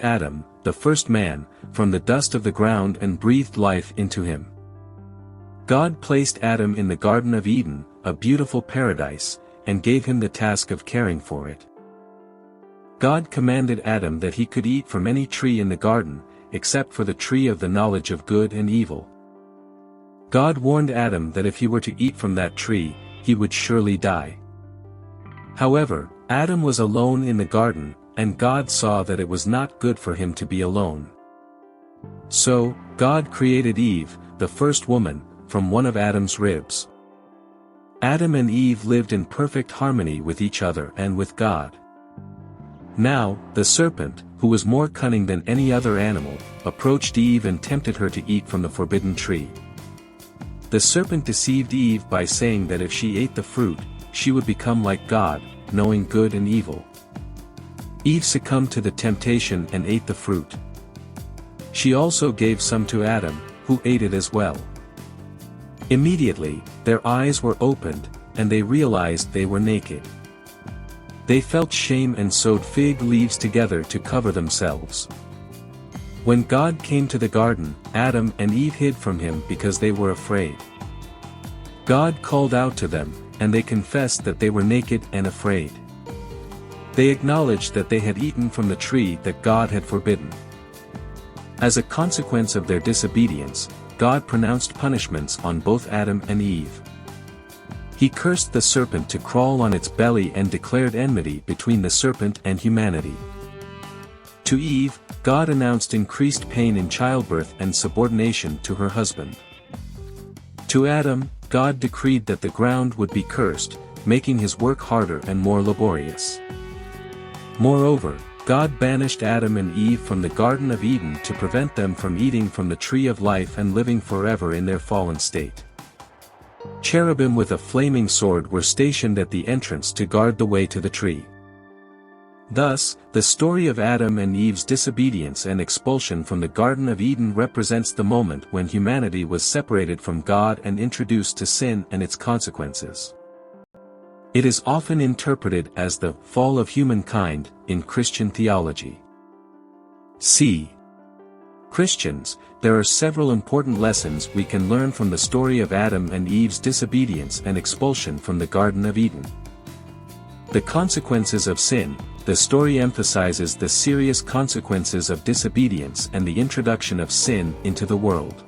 Adam, the first man, from the dust of the ground and breathed life into him. God placed Adam in the Garden of Eden, a beautiful paradise, and gave him the task of caring for it. God commanded Adam that he could eat from any tree in the garden, except for the tree of the knowledge of good and evil. God warned Adam that if he were to eat from that tree, he would surely die. However, Adam was alone in the garden, and God saw that it was not good for him to be alone. So, God created Eve, the first woman, from one of Adam's ribs. Adam and Eve lived in perfect harmony with each other and with God. Now, the serpent, who was more cunning than any other animal, approached Eve and tempted her to eat from the forbidden tree. The serpent deceived Eve by saying that if she ate the fruit, she would become like God, knowing good and evil. Eve succumbed to the temptation and ate the fruit. She also gave some to Adam, who ate it as well. Immediately, their eyes were opened, and they realized they were naked. They felt shame and sewed fig leaves together to cover themselves. When God came to the garden, Adam and Eve hid from him because they were afraid. God called out to them, and they confessed that they were naked and afraid. They acknowledged that they had eaten from the tree that God had forbidden. As a consequence of their disobedience, God pronounced punishments on both Adam and Eve. He cursed the serpent to crawl on its belly and declared enmity between the serpent and humanity. To Eve, God announced increased pain in childbirth and subordination to her husband. To Adam, God decreed that the ground would be cursed, making his work harder and more laborious. Moreover, God banished Adam and Eve from the Garden of Eden to prevent them from eating from the tree of life and living forever in their fallen state. Cherubim with a flaming sword were stationed at the entrance to guard the way to the tree. Thus, the story of Adam and Eve's disobedience and expulsion from the Garden of Eden represents the moment when humanity was separated from God and introduced to sin and its consequences. It is often interpreted as the fall of humankind in Christian theology. C. Christians, there are several important lessons we can learn from the story of Adam and Eve's disobedience and expulsion from the Garden of Eden. The consequences of sin. The story emphasizes the serious consequences of disobedience and the introduction of sin into the world.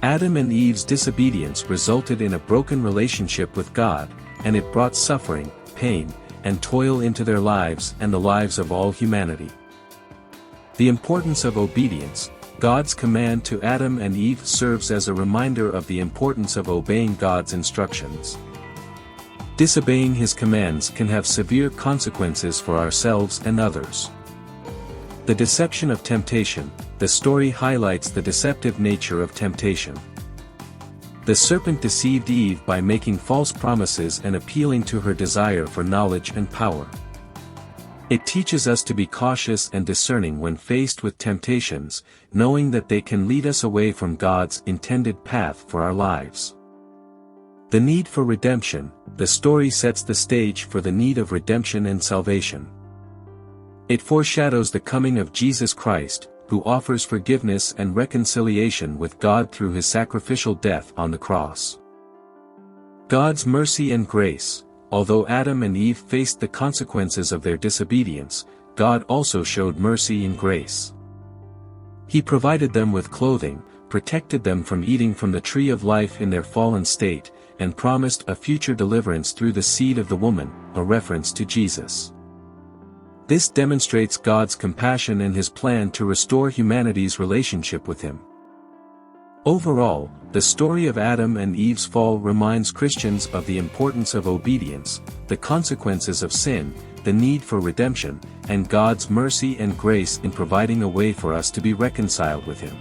Adam and Eve's disobedience resulted in a broken relationship with God, and it brought suffering, pain, and toil into their lives and the lives of all humanity. The importance of obedience. God's command to Adam and Eve serves as a reminder of the importance of obeying God's instructions. Disobeying his commands can have severe consequences for ourselves and others. The deception of temptation. The story highlights the deceptive nature of temptation. The serpent deceived Eve by making false promises and appealing to her desire for knowledge and power. It teaches us to be cautious and discerning when faced with temptations, knowing that they can lead us away from God's intended path for our lives. The need for redemption. The story sets the stage for the need of redemption and salvation. It foreshadows the coming of Jesus Christ, who offers forgiveness and reconciliation with God through his sacrificial death on the cross. God's mercy and grace. Although Adam and Eve faced the consequences of their disobedience, God also showed mercy and grace. He provided them with clothing, protected them from eating from the tree of life in their fallen state, and promised a future deliverance through the seed of the woman, a reference to Jesus. This demonstrates God's compassion and his plan to restore humanity's relationship with him. Overall, the story of Adam and Eve's fall reminds Christians of the importance of obedience, the consequences of sin, the need for redemption, and God's mercy and grace in providing a way for us to be reconciled with him.